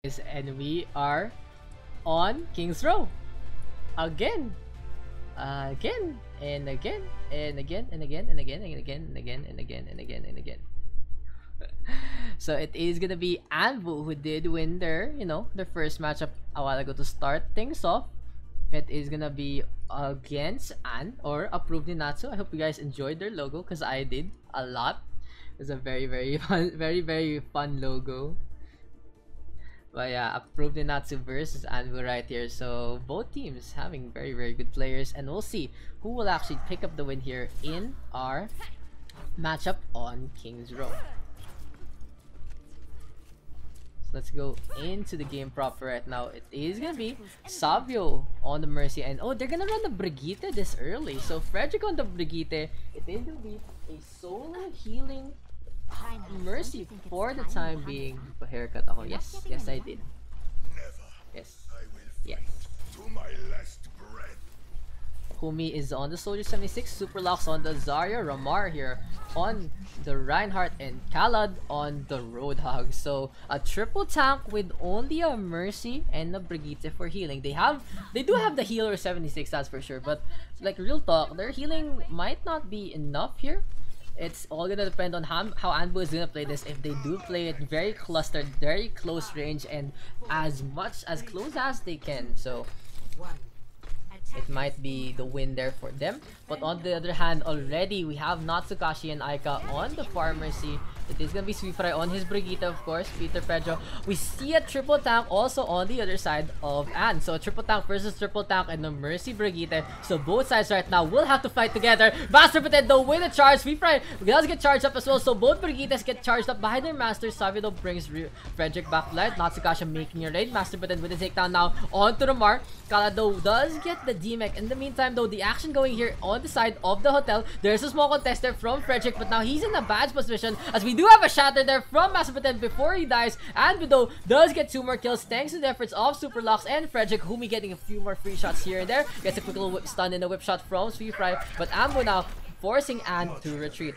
And we are on King's Row again, again and again and again and again and again and again and again and again and again and again. So it is gonna be ANBU who did win their, their first matchup a while ago to start things off. It is gonna be against or Approved Ninatsu. I hope you guys enjoyed their logo because I did a lot. It's a very fun, very fun logo. But yeah, Approved Ninatsu versus ANBU right here. So both teams having very good players, and we'll see who will actually pick up the win here in our matchup on King's Row. So let's go into the game proper right now. It is gonna be Savio on the Mercy, and oh, they're gonna run the Brigitte this early. So Frederick on the Brigitte. It is gonna be a solo healing Mercy for the time being. Haircut ako. Yes, I did. Yes. Humi is on the Soldier 76, Superlocks on the Zarya, Ramar here on the Reinhardt, and Khalad on the Roadhog. So a triple tank with only a Mercy and a Brigitte for healing. They do have the healer 76, that's for sure, but like real talk, their healing might not be enough here. It's all gonna depend on how ANBU is gonna play this. If they do play it very clustered, very close range, and as close as they can, so it might be the win there for them. But on the other hand, already we have Natsukashi and Aika on the Pharmacy. It is gonna be Suifray on his Brigitte, of course, Peter Pedro. We see a triple tank also on the other side of Anne. So a triple tank versus triple tank and the Mercy Brigitte. So both sides right now will have to fight together. Master Potato with a charge. Suifray does get charged up as well. So both Brigittes get charged up by their master. Savido brings Frederick back to light. Natsukashi making a raid. Master Potato with a takedown now onto the Mar. Kalado does get the DMEC. In the meantime though, the action going here on the side of the hotel. There's a small contest there from Frederick, but now he's in a bad position as we do have a shatter there from Master Potato before he dies. And Bido does get 2 more kills thanks to the efforts of Superlocks and Frederick. Humi getting a few more free shots here and there. Gets a quick little whip stun and a whip shot from Suifray, but ANBU now forcing Anne to retreat.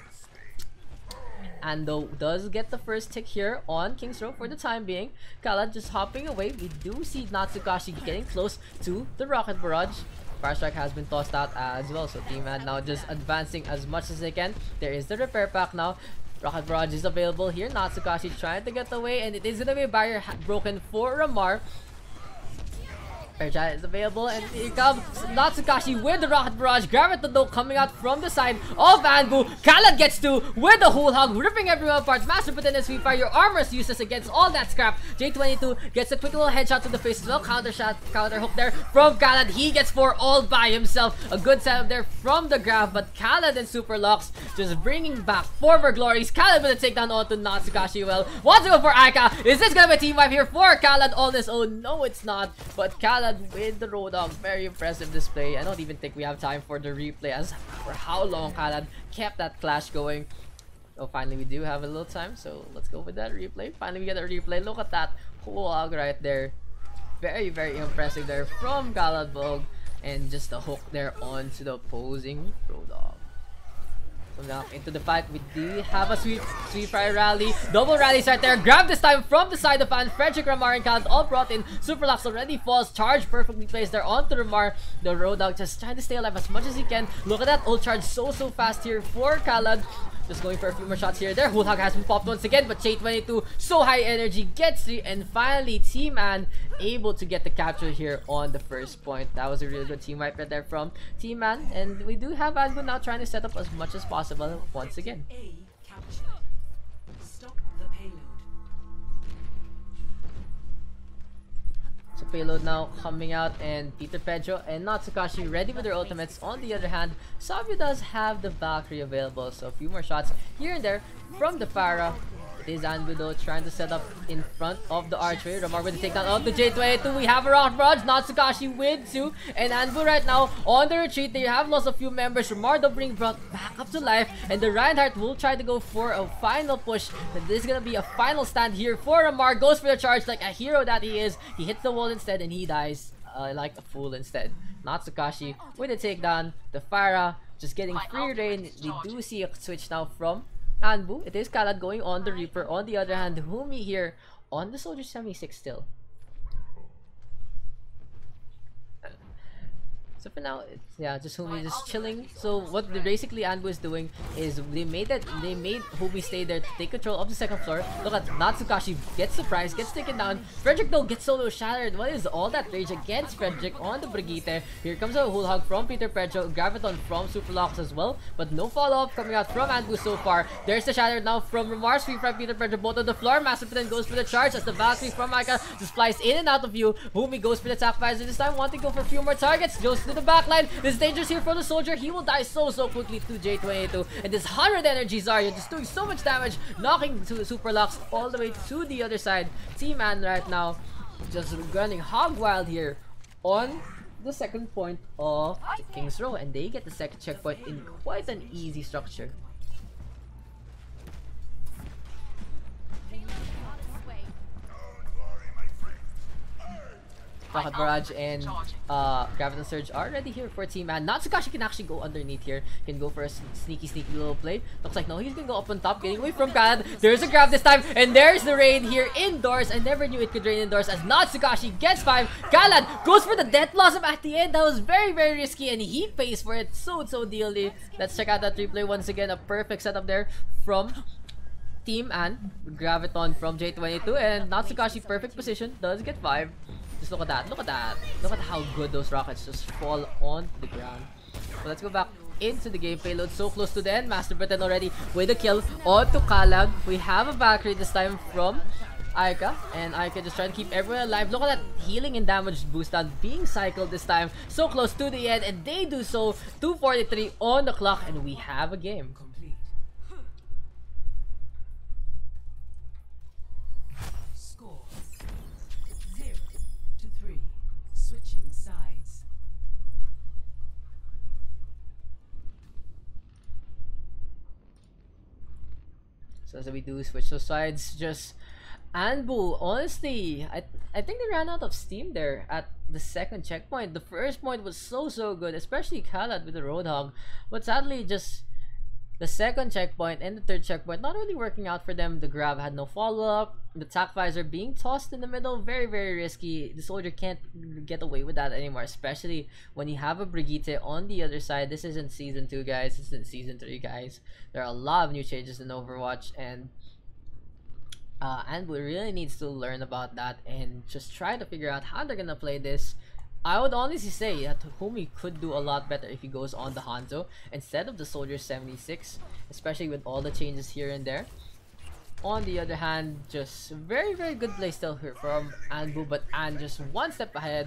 Ando does get the first tick here on King's Row for the time being. Khalad just hopping away. We do see Natsukashi getting close to the Rocket Barrage. Fire Strike has been tossed out as well, so Team Ad now just advancing as much as they can. There is the repair pack now. Rocket Barrage is available here. Natsukashi trying to get away, and it is gonna be a barrier broken for Ramar. Fairchild is available, and here comes Natsukashi with the Rocket Barrage. Gravitado coming out from the side of ANBU. Khalad gets 2 with the whole hog, ripping everyone apart. Master Potato and Suifray, your armor is useless against all that scrap. J22 gets a quick little headshot to the face as well. Counter hook there from Khalad. He gets 4 all by himself. A good setup there from the Grav, but Khalad and Superlocks just bringing back former glories. Khalad with a takedown onto Natsukashi. Well, wants to go for Aika. Is this gonna be a team wipe here for Khalad on his own? No, it's not, but Khalad with the Roadhog, very impressive display. I don't even think we have time for the replay as for how long Khalad kept that clash going. So finally we do have a little time, so let's go with that replay. Finally we get a replay. Look at that whole hog right there. Very impressive there from Khalad Bog, and just a hook there onto the opposing Roadhog. So now into the fight, we do have a Suifray rally. Double rallies right there. Grab this time from the side of Anne. Frederick, Ramar, and Khalad all brought in. Superlocks already falls. Charge perfectly placed there onto Ramar. The Roadhog just trying to stay alive as much as he can. Look at that ult charge so fast here for Khalad. Just going for a few more shots here. Their whole hog has been popped once again, but J22 so high energy gets 3, and finally Team Anne able to get the capture here on the first point. That was a really good team wipe right there from Team Anne, and we do have ANBU now trying to set up as much as possible once again. So payload now coming out, and Peter Pedro and Natsukashi ready with their ultimates. On the other hand, Savio does have the Valkyrie available, so a few more shots here and there from the Pharah. It is ANBU though trying to set up in front of the archway. Ramar with the takedown of the J22. We have a Rocket Barrage. Natsukashi with 2, and ANBU right now on the retreat. They have lost a few members. Ramar though being brought back up to life, and the Reinhardt will try to go for a final push. And this is gonna be a final stand here for Ramar. Goes for the charge like a hero that he is. He hits the wall instead, and he dies like a fool instead. Natsukashi with a takedown. The Pharah just getting free reign. We do see a switch now from ANBU. It is Khalad going on the Reaper. On the other hand, Humi here on the Soldier 76 still. So for now, it's, yeah, just Humi just chilling. So what basically ANBU is doing is they made Humi stay there to take control of the second floor. Look at Natsukashi gets surprised, gets taken down. Frederick though gets solo shattered. What is all that rage against Frederick on the Brigitte? Here comes a whole hog from Peter Pedro, Graviton from Superlocks as well, but no follow-up coming out from ANBU so far. There's the shatter now from Mars, free from Peter Pedro, both on the floor. Master then goes for the charge as the Valkyrie from Micah just flies in and out of view. Humi goes for the attack visor this time, wanting to go for a few more targets. Goes to the backline. This is dangerous here for the soldier. He will die so quickly to J22. And this 100 energy Zarya just doing so much damage, knocking to Superlocks all the way to the other side. Team An right now just running hog wild here on the second point of King's Row, and they get the second checkpoint in quite an easy structure. Rocket Barrage and Graviton Surge are already here for Team Man. Natsukashi can actually go underneath here. Can go for a sneaky little play. Looks like no, he's gonna go up on top, getting away from Khaled. There's a grab this time, and there's the raid here indoors. I never knew it could rain indoors as Natsukashi gets 5. Khaled goes for the Death Blossom at the end. That was very risky, and he pays for it so dearly. Let's check out that replay once again. A perfect setup there from Team An. Graviton from J22, and Natsukashi perfect position, does get 5. Just look at that, look at how good those rockets just fall on the ground. So let's go back into the game. Payload so close to the end. Master Britain already with a kill onto Khaled. We have a Valkyrie this time from Aika, and Aika just trying to keep everyone alive. Look at that healing and damage boost down being cycled this time. So close to the end, and they do so. 2:43 on the clock, and we have a game. So as we do switch those sides, just ANBU, honestly, I think they ran out of steam there at the second checkpoint. The first point was so good, especially Khaled with the Roadhog. But sadly, just the second checkpoint and the third checkpoint not really working out for them. The grab had no follow-up. The attack visor being tossed in the middle, very risky. The soldier can't get away with that anymore, especially when you have a Brigitte on the other side. This isn't Season 2, guys. This isn't Season 3, guys. There are a lot of new changes in Overwatch, and ANBU really needs to learn about that and just try to figure out how they're gonna play this. I would honestly say that Humi could do a lot better if he goes on the Hanzo instead of the Soldier 76, especially with all the changes here and there. On the other hand, just very good play still here from ANBU, but An just one step ahead.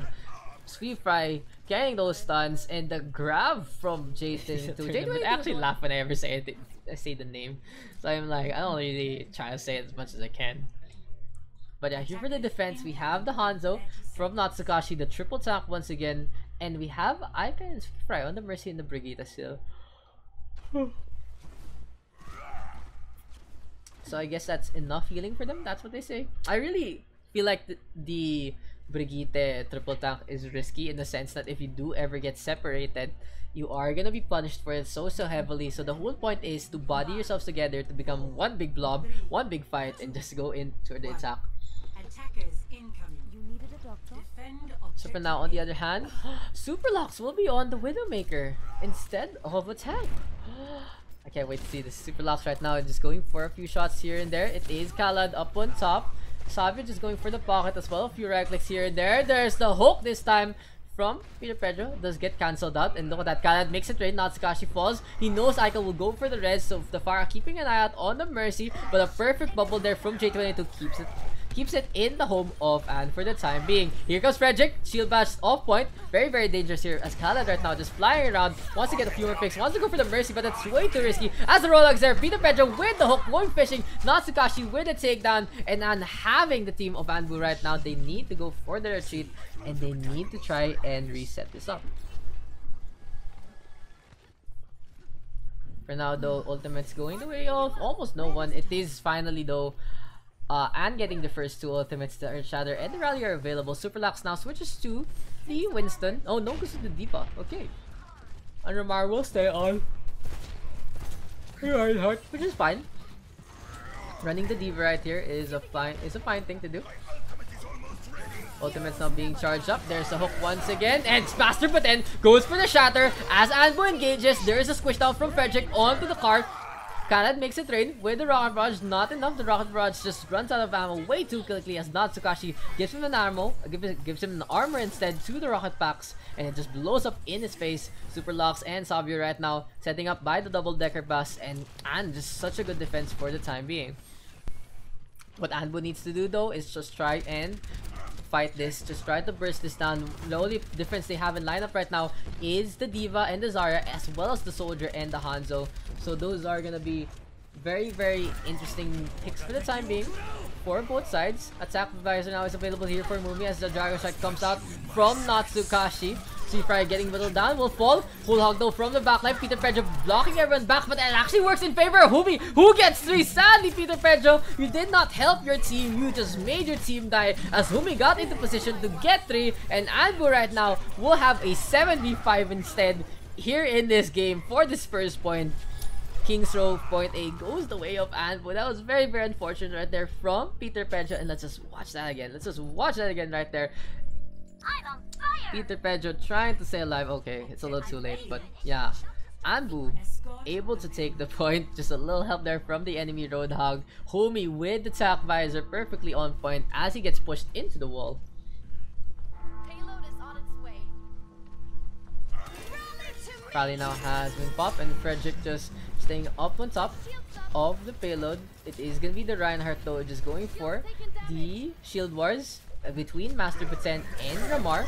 Sweep Fry getting those stuns, and the grab from Jason to Jason. I actually laugh when I ever say it. I say the name, so I'm like, I don't really try to say it as much as I can. But yeah, here for the defense, we have the Hanzo from Natsukashi, the triple tank once again, and we have Aika and Sweep Fry on the Mercy and the Brigitte still. So I guess that's enough healing for them. That's what they say. I really feel like the Brigitte triple tank is risky in the sense that if you do ever get separated, you are gonna be punished for it so heavily. So the whole point is to body yourselves together to become one big blob, one big fight, and just go into the attack. So for now, on the other hand, Superlocks will be on the Widowmaker instead of a tank. I can't wait to see this. Superlocks right now just going for a few shots here and there. It is Khaled up on top. Savage is going for the pocket as well. A few right clicks here and there. There's the hook this time from Peter Pedro. Does get cancelled out. And look at that. Khaled makes it rain. Natsukashi falls. He knows Aika will go for the res. So the Pharah keeping an eye out on the Mercy. But a perfect bubble there from J22 keeps it in the home of An for the time being. Here comes Frederick. Shield bash off point. Very dangerous here as Khaled right now just flying around. Wants to get a few more picks. Wants to go for the Mercy, but it's way too risky. As the Rolex there, Peter Pedro with the hook, going fishing. Natsukashi with a takedown. And An having the team of ANBU right now. They need to go for the retreat, and they need to try and reset this up. For now though, ultimate's going the way of almost no one. It is finally though and getting the first two ultimates. The Earth Shatter and the Rally are available. Superlocks now switches to the Winston. Oh no, goes to the Deepa. Okay. And Ramar will stay on Reinhardt, which is fine. Running the Diva right here is a fine thing to do. Ultimate's now being charged up. There's a hook once again. And Master Buten goes for the shatter. As ANBU engages, there is a squish down from Frederick onto the car. Khaled makes it rain with the Rocket Barrage. Not enough. The Rocket Barrage just runs out of ammo way too quickly as Natsukashi gives him an ammo, gives him an armor instead to the rocket packs, and it just blows up in his face. Superlux and Sabio right now setting up by the double-decker bus, and just such a good defense for the time being. What ANBU needs to do though is just try and fight this, just try to burst this down. The only difference they have in lineup right now is the D.Va and the Zarya, as well as the Soldier and the Hanzo. So those are gonna be very, very interesting picks for the time being for both sides. Attack Advisor now is available here for Mumi as the Dragon Strike comes out from Natsukashi. Fry getting whittled down, will fall. Full hog though from the backline. Peter Pedro blocking everyone back, but it actually works in favor of Humi, who gets 3. Sadly, Peter Pedro, you did not help your team. You just made your team die as Humi got into position to get 3. And ANBU right now will have a 7v5 instead here in this game for this first point. King's Row point A goes the way of ANBU. That was very, very unfortunate right there from Peter Pedro. And let's just watch that again. Let's just watch that again right there. Peter Pedro trying to stay alive. Okay, it's a little too late, but yeah. ANBU able to take the point. Just a little help there from the enemy Roadhog. Homie with the attack visor perfectly on point as he gets pushed into the wall. Payload is on its way. Rally now has been popped, and Frederick just staying up on top of the payload. It is gonna be the Reinhardt though, just going for the shield wars between Master Buten and Ramar.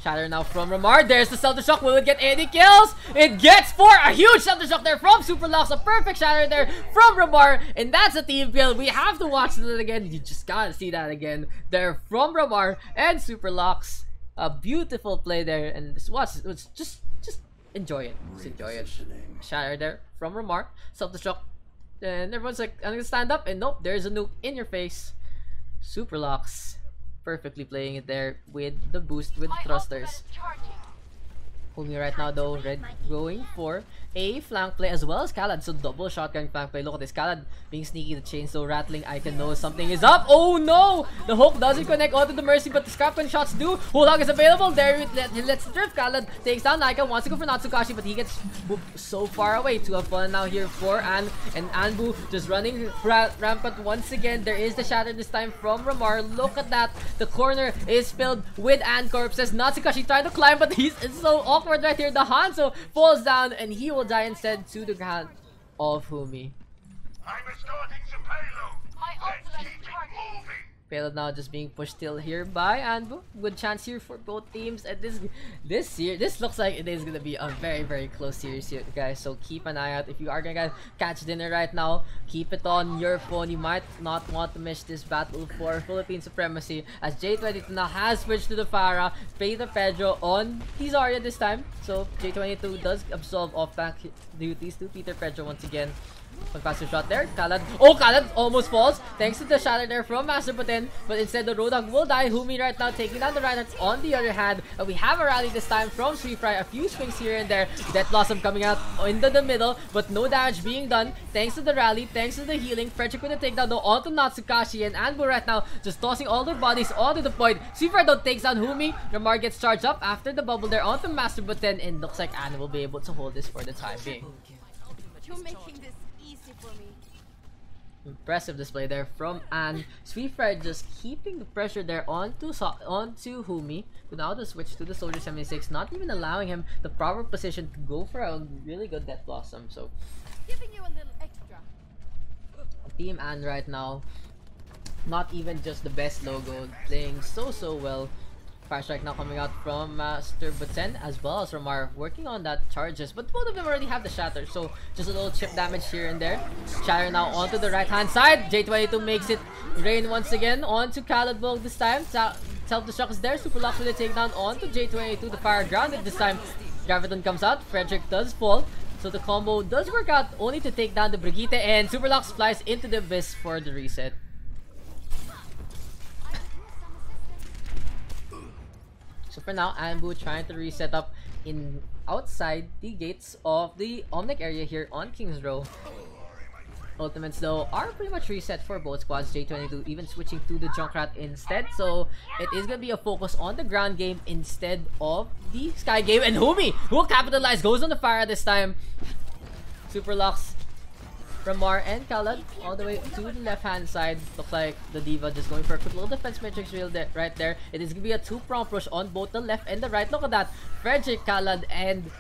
Shatter now from Ramar. There's the Self-Destruct. Will it get any kills? It gets 4! A huge Self-Destruct there from Superlux. A perfect shatter there from Ramar. And that's a team kill. We have to watch that again. You just gotta see that again. There from Ramar and Superlux. A beautiful play there. And just watch it. Just enjoy it. Just enjoy it. Shatter there from Ramar. Self-Destruct. And everyone's like, I'm gonna stand up. And nope, there's a nuke in your face. Superlux perfectly playing it there with the boost with thrusters. Homie right now though, Red going for a flank play as well as Khaled. So double shotgun flank play. Look at this, Khaled being sneaky, the chainsaw rattling. I can know something is up. Oh no! The hook doesn't connect onto the Mercy, but the scrap shots do. Whole hog is available. There he lets drift. Khaled takes down Naika, wants to go for Natsukashi, but he gets moved so far away. To have fallen now here for and ANBU just running rampant once again. There is the shatter this time from Ramar. Look at that. The corner is filled with Ant corpses. Natsukashi trying to climb, but it's so awkward right here. The Hanzo falls down and he will die instead to the hand of Humi. I'm escorting the payload. My ultimate is charging. Payload now just being pushed still here by ANBU. Good chance here for both teams, and this looks like it is gonna be a very, very close series here, guys. So keep an eye out. If you are gonna catch dinner right now, keep it on your phone. You might not want to miss this battle for Philippine supremacy as J22 now has switched to the Farah. Peter Pedro on the Zarya this time. So J22 does absolve off-back duties to Peter Pedro once again. One faster shot there. Khaled. Oh, Khaled almost falls thanks to the shatter there from Master Buten, but instead the Roadhog will die. Humi right now taking down the Reinhardt on the other hand. And we have a rally this time from Fry. A few swings here and there. Death Blossom coming out into the middle, but no damage being done thanks to the rally, thanks to the healing. Frederick with the takedown though onto Natsukashi, and ANBU right now just tossing all their bodies onto the point. Fry though takes down Humi. Ramar gets charged up after the bubble there onto Master Buten, and looks like Anna will be able to hold this for the time being. You're making this easy for me. Impressive display there from Anne. Sweetfried just keeping the pressure there onto Humi. But now the switch to the Soldier 76, not even allowing him the proper position to go for a really good Death Blossom. So Giving you a little extra. Team Anne right now, not even just the best logo, playing so well. Fire Strike now coming out from Master Buten as well as Ramar working on that charges, but both of them already have the shatter, so just a little chip damage here and there. Shatter now onto the right hand side. J22 makes it rain once again onto Khaled Bulk this time. Self-Destruct is there. Superlux with a takedown onto J22. The fire grounded this time. Graviton comes out. Frederick does fall. So the combo does work out only to take down the Brigitte, and Superlux flies into the abyss for the reset. So for now, ANBU trying to reset up outside the gates of the Omnic area here on King's Row. ultimates though are pretty much reset for both squads. J22 even switching to the Junkrat instead, so it is gonna be a focus on the ground game instead of the sky game. And Humi will capitalize, goes on the fire this time. Super Lux, Ramar, and Khaled all the way to the left hand side. Looks like the D.Va just going for a quick little defense matrix right there. It is gonna be a 2-prong push on both the left and the right. Look at that, Frederick, Khaled, and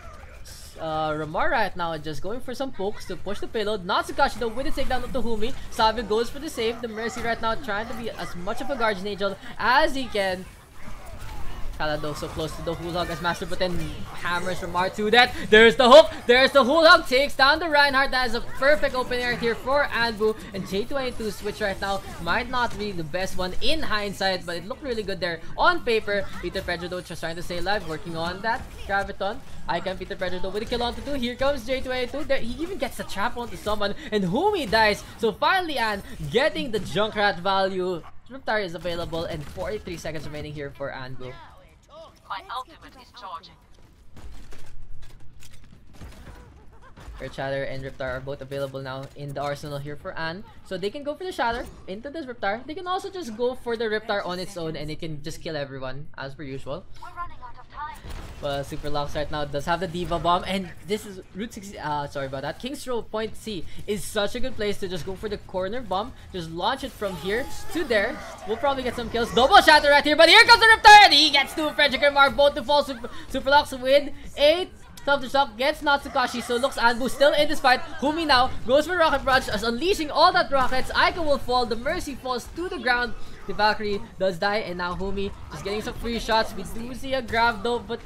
Ramar right now just going for some pokes to push the payload. Natsukashi though with the takedown of the Humi. Savio goes for the save. The Mercy right now trying to be as much of a guardian angel as he can. Khaled though so close to the Hula Hog as Master, but then hammers Ramar to that. There's the hook. There's the Hula Hog. Takes down the Reinhardt. That is a perfect open air here for ANBU. And J22 switch right now might not be the best one in hindsight, but it looked really good there on paper. Peter Pedro though just trying to stay alive, working on that Graviton. Icon Peter Pedro though with a kill onto 2. Here comes J22. There, he even gets the trap onto someone, and Humi dies. So finally, Ann getting the Junkrat value. Riptide is available, and 43 seconds remaining here for ANBU. My ultimate is charging. Earth Shatter and Riptide are both available now in the arsenal here for Ann. So they can go for the Shatter into this Riptide. They can also just go for the Riptide on its own, and it can just kill everyone as per usual. We're running out of time. Well, Super Lux right now does have the D.Va bomb, and this is Route 60. Sorry about that. King's Row Point C is such a good place to just go for the corner bomb. Just launch it from here to there. We'll probably get some kills. Double Shatter right here, but here comes the Riptide. He gets 2. Frederick and Mar both to fall. Super Lux with 8. Tough to shock, gets Natsukashi, so looks ANBU still in this fight. Humi now goes for Rocket Barrage as unleashing all that rockets. Aika will fall, the Mercy falls to the ground. The Valkyrie does die, and now Humi just getting some free shots. We do see a grab though, but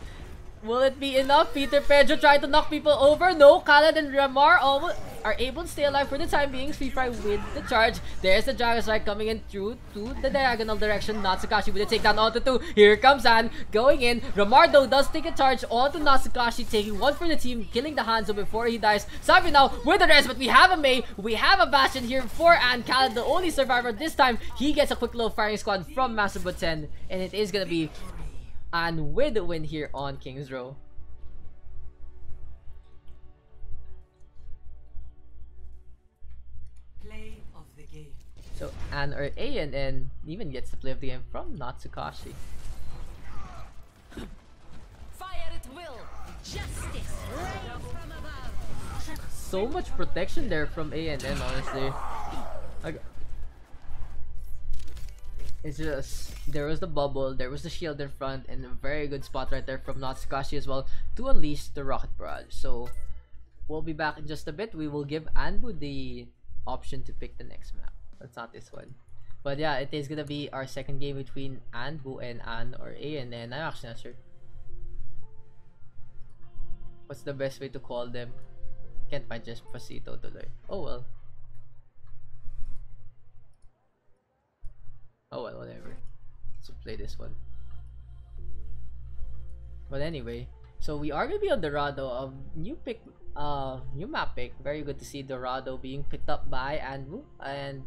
will it be enough? Peter Pedro trying to knock people over. No, Khaled and Ramar all are able to stay alive for the time being. Free Fire with the charge. There's the Dragon Strike coming in through to the diagonal direction. Natsukashi with a takedown onto 2. Here comes Ann going in. Ramar though does take a charge onto Natsukashi, taking 1 for the team, killing the Hanzo before he dies. Savio now with the rest, but we have a Mei. We have a Bastion here for Ann. Khaled, the only survivor this time. He gets a quick little firing squad from Master Buten, and it is gonna be Ann with the win here on King's Row. Play of the game. So Ann or ANN even gets the play of the game from Natsukashi. Fire at will. Justice. Rain from above. So much protection there from ANN, honestly. It's just, there was the bubble, there was the shield in front, and a very good spot right there from Natsukashi as well to unleash the Rocket Barrage. So we'll be back in just a bit. We will give ANBU the option to pick the next map. That's not this one. But yeah, it is gonna be our second game between ANBU and Ann or ANN. I'm actually not sure. What's the best way to call them? Can't find just Pasito tuloy. Oh well. Oh well, whatever. Let's play this one. But anyway, so we are gonna be on Dorado. New map pick. Very good to see Dorado being picked up by ANBU and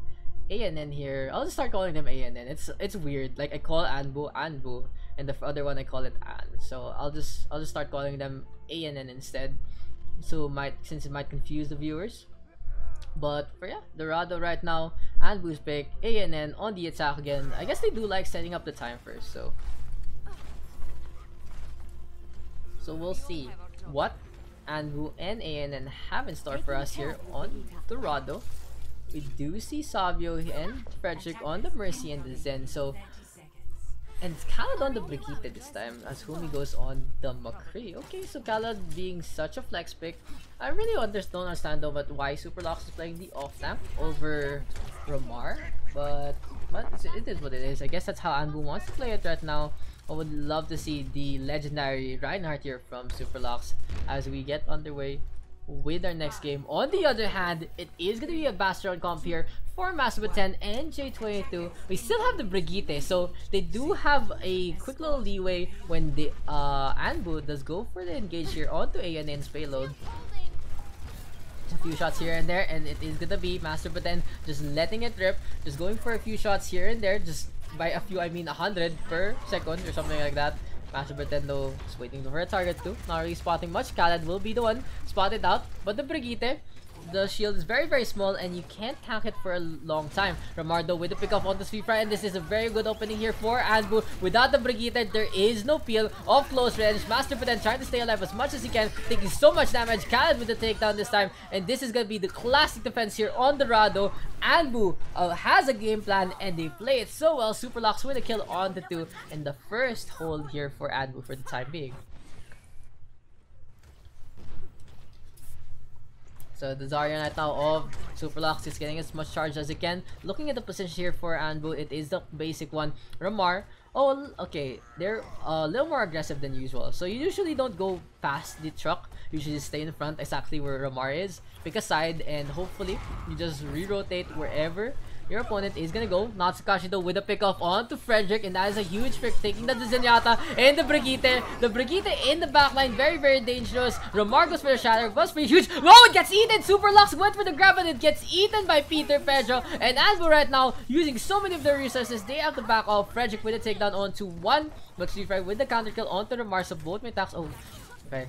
ANN here. I'll just start calling them ANN. It's weird. Like I call ANBU, and the other one I call it Ann. So I'll just start calling them ANN instead. So since it might confuse the viewers. But for yeah, Dorado right now, ANBU's pick, ANN on the attack again. I guess they do like setting up the time first, so we'll see what ANBU and ANN have in store for us here on Dorado. We do see Savio and Frederick on the Mercy and the Zen, so and it's Khaled on the Brigitte this time as Humi goes on the McCree. Okay, so Khaled being such a flex pick. I really don't understand though but why Super Lux is playing the off lamp over Ramar, but it is what it is. I guess that's how ANBU wants to play it right now. I would love to see the legendary Reinhardt here from Super Lux as we get underway with our next game. On the other hand, it is going to be a Bastion comp here for Master 10 and J22. We still have the Brigitte, so they do have a quick little leeway when the ANBU does go for the engage here onto ANN's payload. A few shots here and there, and it is gonna be Master 10 just letting it rip, just going for a few shots here and there. Just by a few, I mean 100 per second or something like that. Master 10 though is waiting for a target too, not really spotting much. Khaled will be the one spotted out, but the Brigitte the shield is very small and you can't tank it for a long time. Ramardo with the pick off on the Sweep Fry, and this is a very good opening here for ANBU. Without the Brigitte, there is no peel of close range. Master Puten trying to stay alive as much as he can, taking so much damage. Khaled with the takedown this time, and this is gonna be the classic defense here on Dorado. ANBU has a game plan and they play it so well. Superlocks with a kill on the 2 and the first hold here for ANBU for the time being. So the Zarya right now of Superlocks is getting as much charge as it can. Looking at the position here for ANBU, it is the basic one. Ramar, oh okay, they're a little more aggressive than usual. So you usually don't go past the truck. You usually stay in front exactly where Ramar is. Pick a side and hopefully you just re-rotate wherever your opponent is gonna go. Natsukashi though with a pick off onto Frederick, and that is a huge pick, taking the Zenyatta and the Brigitte. The Brigitte in the backline, very dangerous. Ramar goes for the shatter, goes for huge. Oh, it gets eaten! Superlocks went for the grab and it gets eaten by Peter Pedro. And ANBU right now using so many of their resources, they have to back off. Frederick with a takedown onto one, but Fry with the counter kill onto Ramar. So both may attacks. Oh, okay.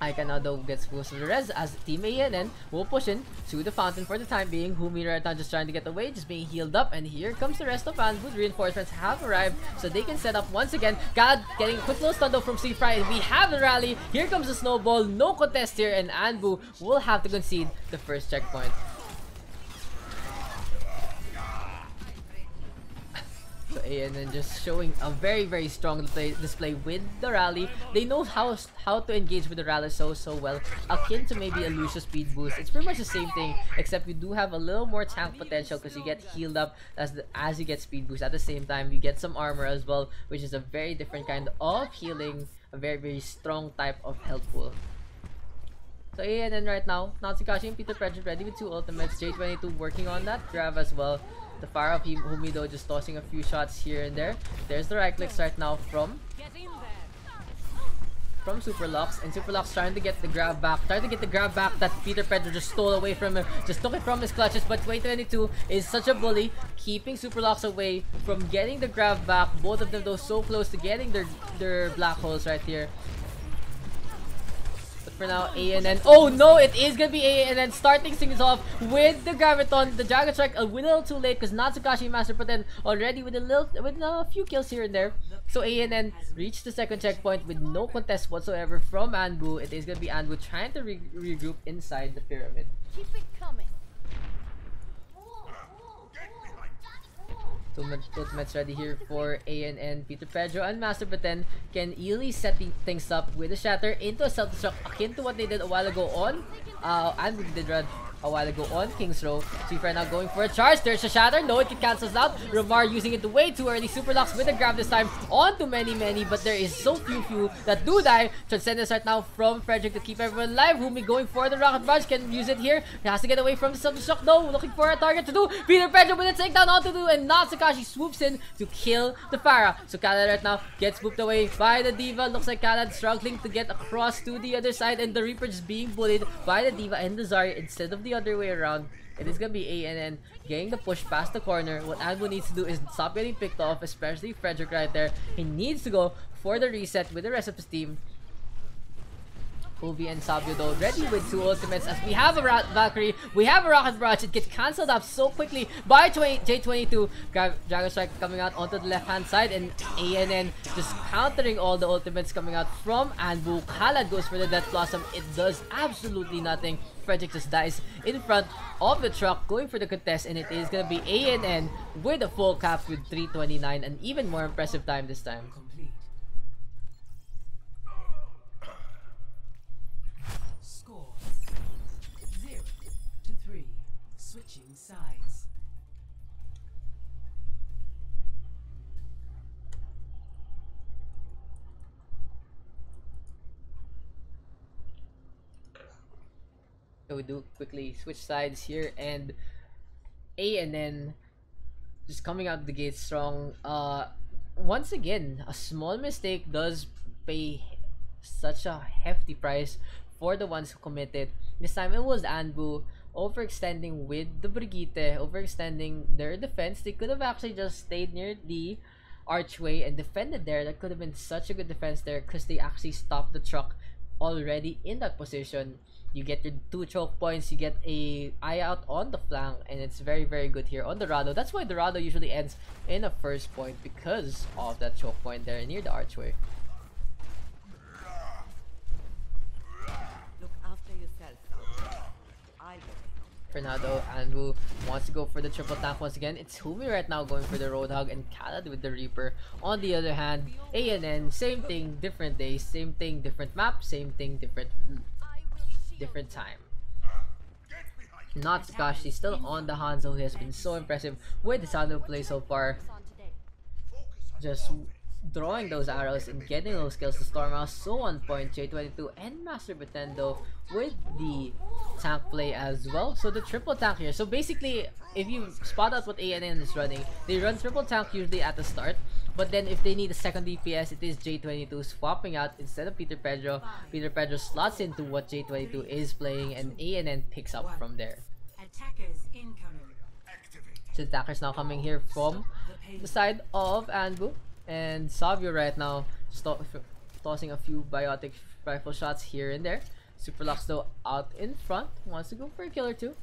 Ika though gets close to the res as Team ANN will push in to the fountain for the time being. Humi right now just trying to get away, just being healed up, and here comes the rest of ANBU. Reinforcements have arrived so they can set up once again. God getting a quick little stun though from Fry, and we have the rally. Here comes the snowball, no contest here, and ANBU will have to concede the first checkpoint. So ANN just showing a very strong display with the rally. They know how to engage with the rally so well, akin to maybe a Lucio speed boost. It's pretty much the same thing, except you do have a little more tank potential because you get healed up as you get speed boost. At the same time, you get some armor as well, which is a very different kind of healing, a very strong type of health pool. So ANN right now, Natsukashi and Peter Pedro ready with 2 ultimates. J22 working on that grab as well. The fire of Humi though just tossing a few shots here and there. There's the right clicks right now from Superlocks, and Superlocks trying to get the grab back. That Peter Pedro just stole away from him. Just took it from his clutches, but 2022 is such a bully, keeping Superlocks away from getting the grab back. Both of them though so close to getting their black holes right here. For now, ANN. Oh no, it is gonna be ANN starting things off with the Graviton. The Dragon Strike a little too late because Natsukashi and Master Puten already with a few kills here and there. So ANN reached the second checkpoint with no contest whatsoever from ANBU. It is gonna be ANBU trying to regroup inside the pyramid. Keep it coming. Ultimates ready here for ANN. Peter Pedro and Master Puten can easily set things up with a shatter into a self-destruct akin to what they did a while ago on ANBU did a while ago on King's Row. Sweeper now going for a charge. There's a shatter. No, it cancels out. Ramar using it way too early. Superlocks with a grab this time onto many, but there is so few that do die. Transcendence right now from Frederick to keep everyone alive. Humi going for the rocket barrage. Can use it here. He has to get away from the self-destruct though. Looking for a target to do. Peter Pedro with a takedown onto do, and Natsukashi swoops in to kill the Pharah. So Khaled right now gets swooped away by the Diva. Looks like Khaled struggling to get across to the other side, and the Reaper just being bullied by the Diva and the Zarya instead of the other way around. It is gonna be ANN getting the push past the corner. What ANBU needs to do is stop getting picked off, especially Frederick right there. He needs to go for the reset with the rest of his team. Kobe and Sabio though ready with 2 ultimates as we have a Valkyrie, we have a Rocket Barrage. It gets cancelled up so quickly by J22. Dragon Strike coming out onto the left hand side, and ANN just countering all the ultimates coming out from ANBU. Khaled goes for the Death Blossom. It does absolutely nothing. Frederick just dies in front of the truck going for the contest, and it is gonna be ANN with a full cap with 3:29, an even more impressive time this time. Switching sides. So we do quickly switch sides here, and ANN just coming out the gate strong. Once again, a small mistake does pay such a hefty price for the ones who committed. This time it was ANBU overextending with the Brigitte, overextending their defense. They could have actually just stayed near the archway and defended there. That could have been such a good defense there because they actually stopped the truck already in that position. You get your 2 choke points, you get a eye out on the flank, and it's very good here on Dorado. That's why Dorado usually ends in a first point, because of that choke point there near the archway. Look after yourself. I will. Fernando, ANBU wants to go for the triple tank once again. It's Humi right now going for the Roadhog, and Khaled with the Reaper. On the other hand, ANN, same thing, different days, same thing, different map, same thing, different time. Not Takashi, still on the Hanzo. He has been so impressive with his Hanzo play so far. Just drawing those arrows and getting those kills to storm out so on point. J22 and Master Pretendo with the tank play as well. So the triple tank here. So basically, if you spot out what ANN is running, they run triple tank usually at the start. But then if they need a second DPS, it is J22 swapping out instead of Peter Pedro. Peter Pedro slots into what J22 is playing, and ANN picks up from there. Attackers incoming. So attackers now coming here from the side of ANBU. And Savio right now tossing a few biotic rifle shots here and there. Superlux though out in front, wants to go for a kill or two.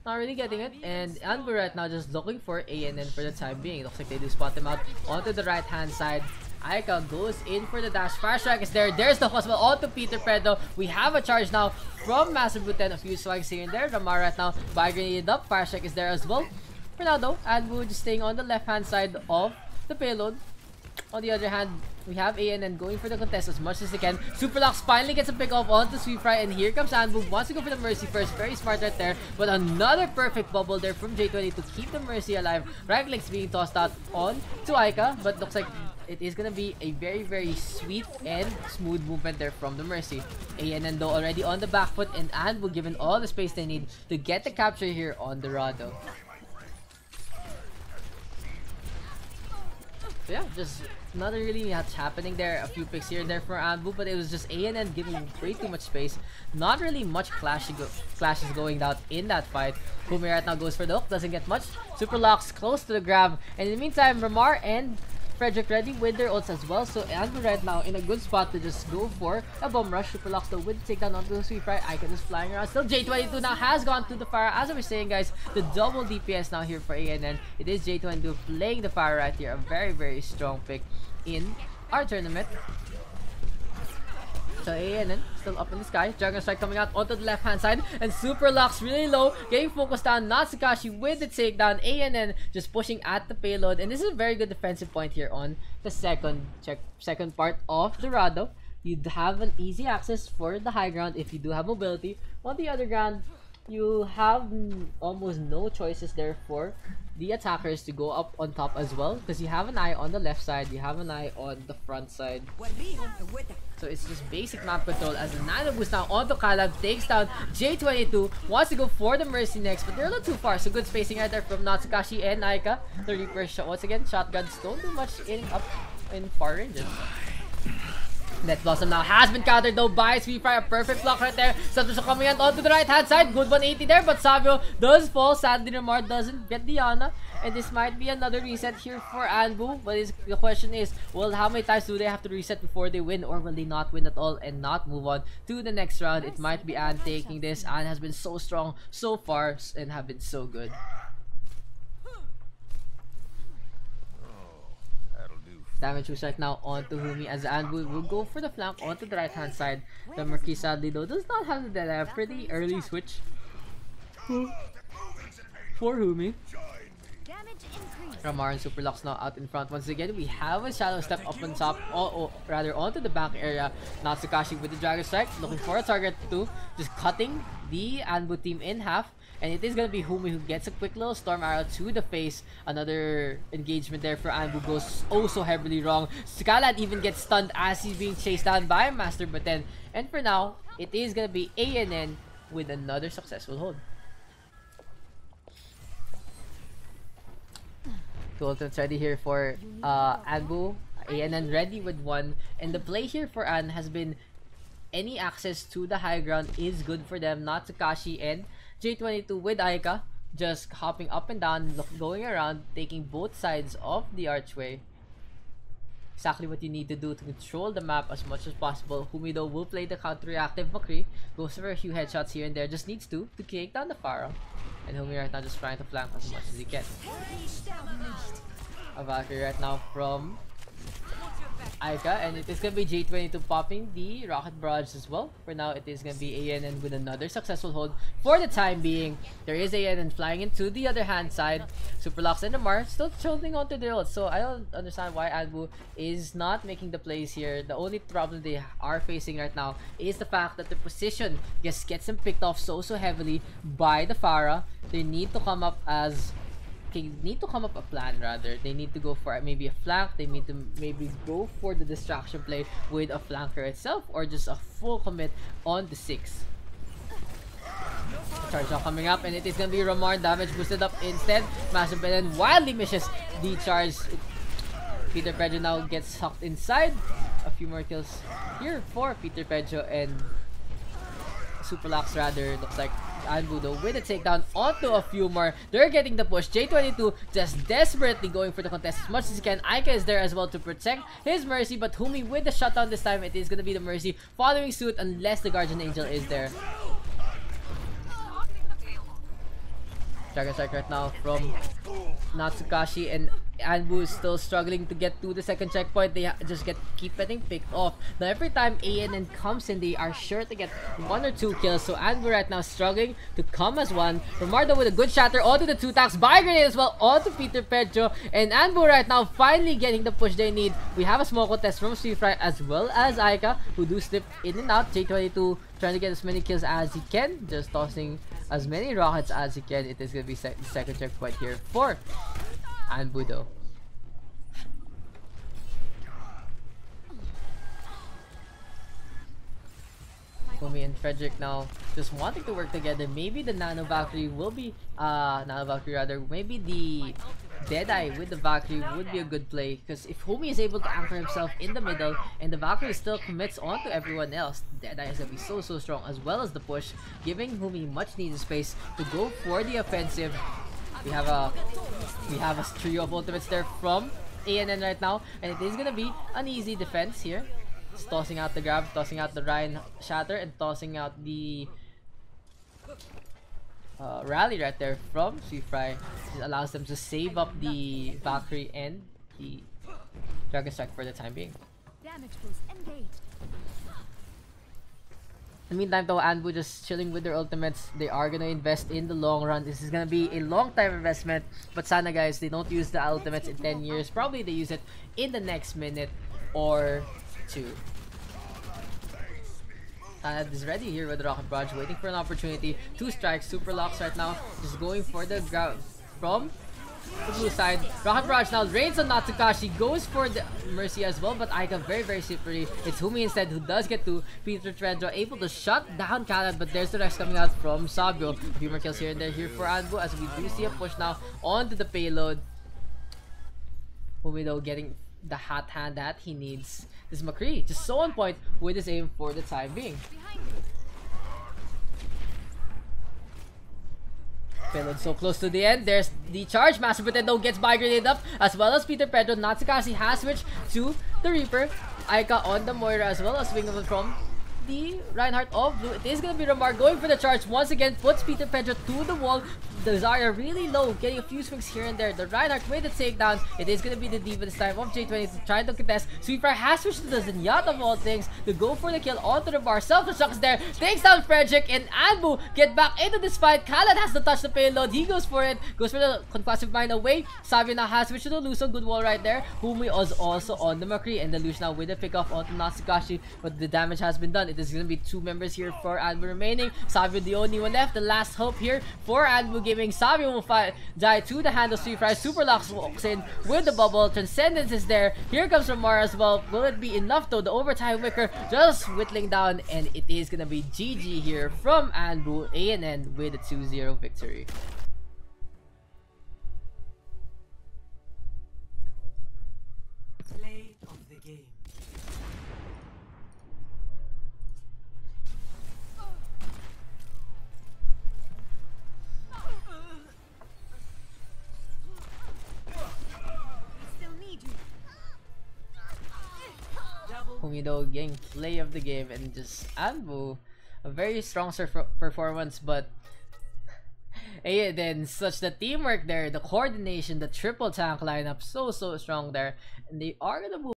Not really getting it, and ANBU right now just looking for ANN for the time being. Looks like they do spot him out onto the right hand side. Aika goes in for the dash. Fire strike is there. There's the hospital onto Peter Pedro. We have a charge now from Massive Buten. A few swings here and there. Ramar right now by grenade up. Fire strike is there as well. For now though, ANBU just staying on the left hand side of the payload. On the other hand, we have ANN going for the contest as much as they can. Superlux finally gets a pick off onto Sweet Fry, and here comes ANBU. Wants to go for the Mercy first. Very smart right there. But another perfect bubble there from J20 to keep the Mercy alive. Right clicks being tossed out on to Aika, but looks like it is gonna be a very sweet and smooth movement there from the Mercy. ANN though already on the back foot, and ANBU given all the space they need to get the capture here on Dorado. So yeah, just nothing really much happening there. A few picks here and there for ANBU, but it was just ANN giving way too much space. Not really much clashes going out in that fight. Kumi right now goes for the hook, doesn't get much. Superlux close to the grab, and in the meantime, Ramar and Frederick ready with their ults as well. So ANBU right now in a good spot to just go for a bomb rush. Superlux though with the takedown onto the Sweet Fry. Icon is flying around. Still J22 now has gone to the fire. As I was saying guys, the double DPS now here for ANN. It is J22 playing the fire right here. A very strong pick in our tournament. So ANN still up in the sky. Dragon Strike coming out onto the left hand side, and Superlux really low, getting focused down. Natsukasi with the takedown. ANN just pushing at the payload, and this is a very good defensive point here on the second part of Dorado. You have an easy access for the high ground if you do have mobility. On the other ground, you have almost no choices there for the attackers to go up on top as well, because you have an eye on the left side, you have an eye on the front side. So it's just basic map control as the nano boost now onto Calab, takes down J22, wants to go for the Mercy next, but they're a little too far. So good spacing right there from Natsukashi and Aika. The Reaper shot once again. Shotguns don't do much in far ranges. Net Blossom now has been countered though by Sweet Fry. A perfect block right there. Satoshi coming out onto the right hand side. Good 180 there, but Savio does fall. Sadly, Ramar doesn't get Diana. And this might be another reset here for ANBU. But the question is, well, how many times do they have to reset before they win? Or will they not win at all and not move on to the next round? It might be Ann taking this. Ann has been so strong so far and have been so good. Damage was right now onto Humi as ANBU will go for the flank onto the right hand side. The Marquis sadly though does not have the pretty early switch for Humi. Ramar and Superlux now out in front once again. We have a shadow step up on top, rather onto the back area. Natsukashi with the Dragon Strike, looking for a target too, just cutting the ANBU team in half. And it is going to be Humi who gets a quick little storm arrow to the face. Another engagement there for ANBU goes oh so heavily wrong. Skalad even gets stunned as he's being chased down by Master Buten. And for now, it is going to be ANN with another successful hold. Two ultimates ready here for ANBU. ANN ready with one. And the play here for Ann has been any access to the high ground is good for them. Natsukashi and J22 with Aika just hopping up and down, going around, taking both sides of the archway. exactly what you need to do to control the map as much as possible. Humi though will play the counter-reactive McCree, goes for a few headshots here and there, just needs to take down the Pharah. And Humi right now just trying to flank as much as he can. A Valkyrie right now from Aika, and it is gonna be J22 popping the rocket barrage as well. For now, it is gonna be ANN with another successful hold for the time being. There is ANN flying into the other hand side. Superlux and Damar still holding on to their ult, so I don't understand why ANBU is not making the plays here. The only problem they are facing right now is the fact that the position just gets them picked off so heavily by the Pharah. They need to come up a plan rather. They need to go for maybe a flank. They need to maybe go for the distraction play with a flanker itself, or just a full commit on the 6. Charge now coming up, and it is gonna be Ramar. Damage boosted up instead. Massive Belen wildly misses the charge. Peter Pedro now gets sucked inside. A few more kills here for Peter Pedro, and Superlux rather. Looks like ANBU though with a takedown onto a few more. They're getting the push. J22 just desperately going for the contest as much as he can. Aika is there as well to protect his Mercy, but Humi with the shutdown this time. It is gonna be the Mercy following suit unless the Guardian Angel is there. Dragon Strike right now from Natsukashi, and ANBU is still struggling to get to the second checkpoint. They just keep getting picked off. Now every time ANN comes in, they are sure to get 1 or 2 kills. So ANBU right now struggling to come as one. Romardo with a good shatter onto the 2 tacks. Buy grenade as well onto Peter Pedro. And ANBU right now finally getting the push they need. We have a small contest from Sweetfry as well as Aika, who do slip in and out. J22 trying to get as many kills as he can, just tossing as many rockets as he can. It is going to be second checkpoint here for ANBU though. Humi and Frederick now just wanting to work together. Maybe the Nano Valkyrie will be maybe the Deadeye with the Valkyrie would be a good play, because if Humi is able to anchor himself in the middle and the Valkyrie still commits on to everyone else, Deadeye is gonna be so strong, as well as the push, giving Humi much needed space to go for the offensive. We have a trio of ultimates there from ANN right now, and it is gonna be an easy defense here. Just tossing out the grab, tossing out the Ryan Shatter, and tossing out the rally right there from Sweetfry. It allows them to save up the Valkyrie and the Dragon Strike for the time being. Damage boost engaged. In the meantime though, ANBU just chilling with their ultimates. They are gonna invest in the long run. This is gonna be a long time investment, but sana guys, they don't use the ultimates in 10 years. Probably they use it in the next minute or 2. Tanad is ready here with the Rocket Barrage, waiting for an opportunity to strike. Superlux right now just going for the ground from the blue side. Rocket Barrage now rains on Natsukashi, goes for the Mercy as well, but Aika very slippery. It's Humi instead who does get to Peter Pedro, able to shut down Khaled, but there's the rest coming out from Sabio. A few more kills here and there here for ANBU, as we do see a push now onto the payload. Humi though getting the hot hand that he needs. This McCree just so on point with his aim for the time being. Payload so close to the end. There's the charge. Master Pretendo gets by grenade up, as well as Peter Pedro. Natsukashi has switched to the Reaper. Aika on the Moira as well as swing of it from the Reinhardt of blue. It is gonna be Ramar going for the charge once again, puts Peter Pedro to the wall. The Zarya really low, getting a few swings here and there. The Reinhardt with the takedown. It is gonna be the Diva this time of J20 trying to contest. Sweetfire has switched to the Zenyatta of all things to go for the kill onto the bar. Self-destructs there, takes down Frederick, and ANBU get back into this fight. Khaled has to touch the payload. He goes for it, goes for the concussive mine away. Savio now has switched to the Lucio. Good wall right there. Humi was also on the McCree, and the Lucio now with the pick off onto Natsukashi, but the damage has been done. It is gonna be 2 members here for ANBU remaining. Savio the only one left. The last hope here for ANBU Gaming. Savio will die to the hand of Sweetfry. Superlux walks in with the bubble. Transcendence is there. Here comes Ramar as well. Will it be enough though? The overtime wicker just whittling down, and it is gonna be GG here from ANBU. ANN with a 2-0 victory. Play of the game. Still need you. Humido getting play of the game, and just ANBU, a very strong performance, but and then such the teamwork there, the coordination, the triple tank lineup, so strong there, and they are gonna move